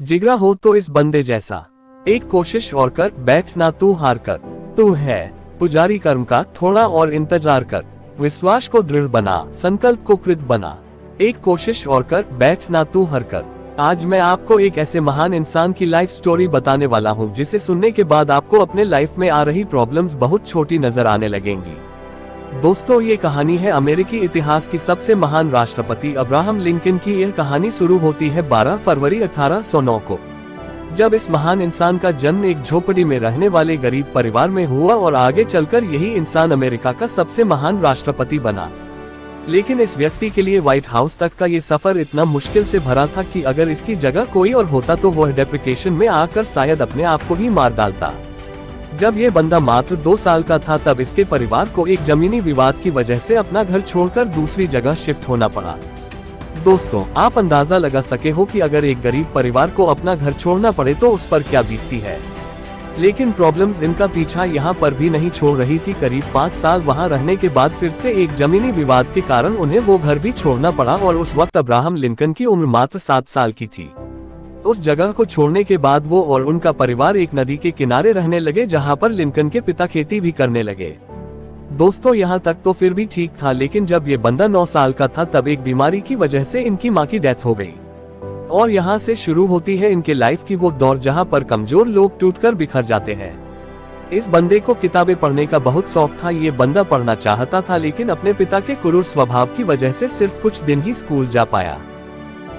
जिगरा हो तो इस बंदे जैसा, एक कोशिश और कर, बैठ ना तू हार कर। तू है पुजारी कर्म का, थोड़ा और इंतजार कर। विश्वास को दृढ़ बना, संकल्प को कृत बना। एक कोशिश और कर, बैठ ना तू हार कर। आज मैं आपको एक ऐसे महान इंसान की लाइफ स्टोरी बताने वाला हूँ जिसे सुनने के बाद आपको अपने लाइफ में आ रही प्रॉब्लम्स बहुत छोटी नजर आने लगेंगी। दोस्तों, ये कहानी है अमेरिकी इतिहास की सबसे महान राष्ट्रपति अब्राहम लिंकन की। यह कहानी शुरू होती है 12 फरवरी 1809 को, जब इस महान इंसान का जन्म एक झोपड़ी में रहने वाले गरीब परिवार में हुआ और आगे चलकर यही इंसान अमेरिका का सबसे महान राष्ट्रपति बना। लेकिन इस व्यक्ति के लिए व्हाइट हाउस तक का ये सफर इतना मुश्किल से भरा था कि अगर इसकी जगह कोई और होता तो वह डिप्रेशन में आकर शायद अपने आप को ही मार डालता। जब ये बंदा मात्र 2 साल का था तब इसके परिवार को एक जमीनी विवाद की वजह से अपना घर छोड़कर दूसरी जगह शिफ्ट होना पड़ा। दोस्तों, आप अंदाजा लगा सके हो कि अगर एक गरीब परिवार को अपना घर छोड़ना पड़े तो उस पर क्या बीतती है। लेकिन प्रॉब्लम्स इनका पीछा यहाँ पर भी नहीं छोड़ रही थी। करीब 5 साल वहाँ रहने के बाद फिर से एक जमीनी विवाद के कारण उन्हें वो घर भी छोड़ना पड़ा और उस वक्त अब्राहम लिंकन की उम्र मात्र 7 साल की थी। उस जगह को छोड़ने के बाद वो और उनका परिवार एक नदी के किनारे रहने लगे जहाँ पर लिंकन के पिता खेती भी करने लगे। दोस्तों, यहाँ तक तो फिर भी ठीक था, लेकिन जब ये बंदा 9 साल का था तब एक बीमारी की वजह से इनकी माँ की डेथ हो गई। और यहाँ से शुरू होती है इनके लाइफ की वो दौर जहाँ पर कमजोर लोग टूटकर बिखर जाते हैं। इस बंदे को किताबें पढ़ने का बहुत शौक था। ये बंदा पढ़ना चाहता था लेकिन अपने पिता के क्रूर स्वभाव की वजह से सिर्फ कुछ दिन ही स्कूल जा पाया।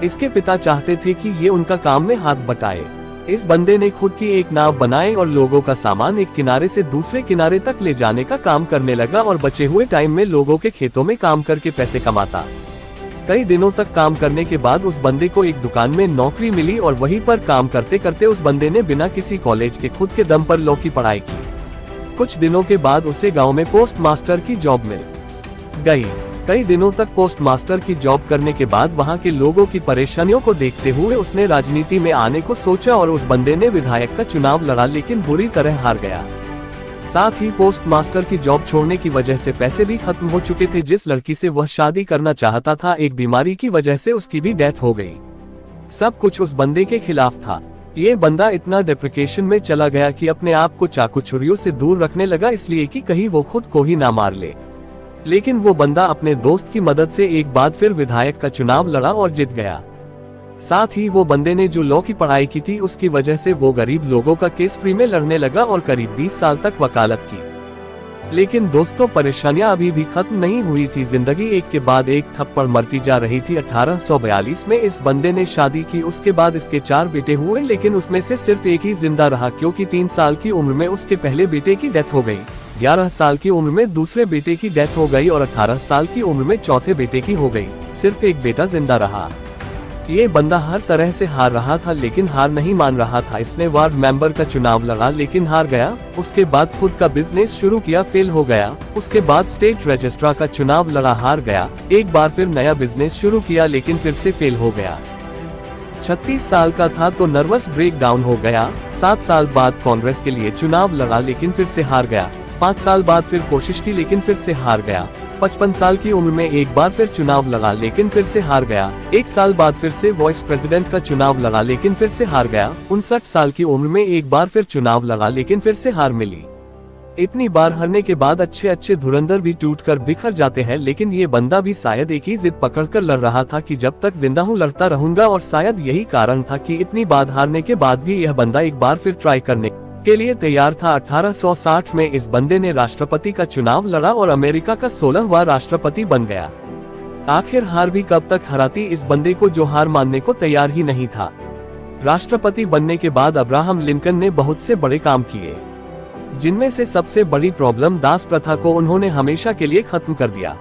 इसके पिता चाहते थे कि ये उनका काम में हाथ बटाए। इस बंदे ने खुद की एक नाव बनाई और लोगों का सामान एक किनारे से दूसरे किनारे तक ले जाने का काम करने लगा और बचे हुए टाइम में लोगों के खेतों में काम करके पैसे कमाता। कई दिनों तक काम करने के बाद उस बंदे को एक दुकान में नौकरी मिली और वहीं पर काम करते करते उस बंदे ने बिना किसी कॉलेज के खुद के दम पर लॉ की पढ़ाई की। कुछ दिनों के बाद उसे गांव में पोस्ट मास्टर की जॉब मिल गई। कई दिनों तक पोस्ट मास्टर की जॉब करने के बाद वहां के लोगों की परेशानियों को देखते हुए उसने राजनीति में आने को सोचा और उस बंदे ने विधायक का चुनाव लड़ा लेकिन बुरी तरह हार गया। साथ ही पोस्ट मास्टर की जॉब छोड़ने की वजह से पैसे भी खत्म हो चुके थे। जिस लड़की से वह शादी करना चाहता था, एक बीमारी की वजह से उसकी भी डेथ हो गई। सब कुछ उस बंदे के खिलाफ था। ये बंदा इतना डिप्रेशन में चला गया कि अपने आप को चाकू छुरियों से दूर रखने लगा, इसलिए कि कहीं वो खुद को ही ना मार ले। लेकिन वो बंदा अपने दोस्त की मदद से एक बार फिर विधायक का चुनाव लड़ा और जीत गया। साथ ही वो बंदे ने जो लॉ की पढ़ाई की थी उसकी वजह से वो गरीब लोगों का केस फ्री में लड़ने लगा और करीब 20 साल तक वकालत की। लेकिन दोस्तों, परेशानियां अभी भी खत्म नहीं हुई थी। जिंदगी एक के बाद एक थप्पड़ मरती जा रही थी। 1842 में इस बंदे ने शादी की। उसके बाद इसके 4 बेटे हुए, लेकिन उसमें से सिर्फ एक ही जिंदा रहा क्योंकि 3 साल की उम्र में उसके पहले बेटे की डेथ हो गई। 11 साल की उम्र में दूसरे बेटे की डेथ हो गई और 18 साल की उम्र में चौथे बेटे की हो गई। सिर्फ एक बेटा जिंदा रहा। ये बंदा हर तरह से हार रहा था लेकिन हार नहीं मान रहा था। इसने वार्ड मेंबर का चुनाव लड़ा लेकिन हार गया। उसके बाद खुद का बिजनेस शुरू किया, फेल हो गया। उसके बाद स्टेट रजिस्ट्रार का चुनाव लड़ा, हार गया। एक बार फिर नया बिजनेस शुरू किया लेकिन फिर से फेल हो गया। 36 साल का था तो नर्वस ब्रेक डाउन हो गया। 7 साल बाद कांग्रेस के लिए चुनाव लड़ा लेकिन फिर से हार गया। 5 साल बाद फिर कोशिश की लेकिन फिर से हार गया। 55 साल की उम्र में एक बार फिर चुनाव लड़ा लेकिन फिर से हार गया। 1 साल बाद फिर से वाइस प्रेसिडेंट का चुनाव लड़ा लेकिन फिर से हार गया। 59 साल की उम्र में एक बार फिर चुनाव लड़ा लेकिन फिर से हार मिली। इतनी बार हारने के बाद अच्छे अच्छे धुरंधर भी टूटकर बिखर जाते हैं, लेकिन ये बंदा भी शायद एक ही जिद पकड़कर लड़ रहा था कि जब तक जिंदा हूँ लड़ता रहूंगा। और शायद यही कारण था कि इतनी बार हारने के बाद भी यह बंदा एक बार फिर ट्राई करने के लिए तैयार था। 1860 में इस बंदे ने राष्ट्रपति का चुनाव लड़ा और अमेरिका का 16वां राष्ट्रपति बन गया। आखिर हार भी कब तक हराती इस बंदे को, जो हार मानने को तैयार ही नहीं था। राष्ट्रपति बनने के बाद अब्राहम लिंकन ने बहुत से बड़े काम किए, जिनमें से सबसे बड़ी प्रॉब्लम दास प्रथा को उन्होंने हमेशा के लिए खत्म कर दिया।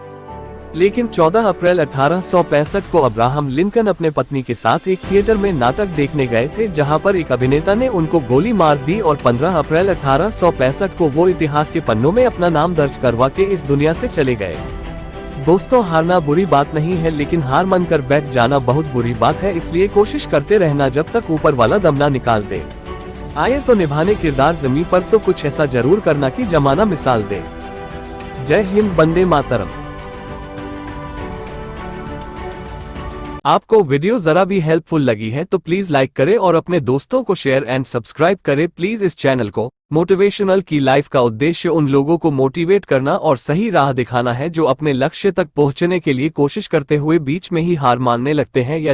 लेकिन 14 अप्रैल 1865 को अब्राहम लिंकन अपने पत्नी के साथ एक थिएटर में नाटक देखने गए थे, जहां पर एक अभिनेता ने उनको गोली मार दी और 15 अप्रैल 1865 को वो इतिहास के पन्नों में अपना नाम दर्ज करवा के इस दुनिया से चले गए। दोस्तों, हारना बुरी बात नहीं है, लेकिन हार मानकर बैठ जाना बहुत बुरी बात है। इसलिए कोशिश करते रहना जब तक ऊपर वाला दम ना निकाल दे। आए तो निभाने किरदार जमीन पर तो कुछ ऐसा जरूर करना कि जमाना मिसाल दे। जय हिंद, वंदे मातरम। आपको वीडियो जरा भी हेल्पफुल लगी है तो प्लीज लाइक करें और अपने दोस्तों को शेयर एंड सब्सक्राइब करें प्लीज। इस चैनल को मोटिवेशनल की लाइफ का उद्देश्य उन लोगों को मोटिवेट करना और सही राह दिखाना है जो अपने लक्ष्य तक पहुंचने के लिए कोशिश करते हुए बीच में ही हार मानने लगते हैं या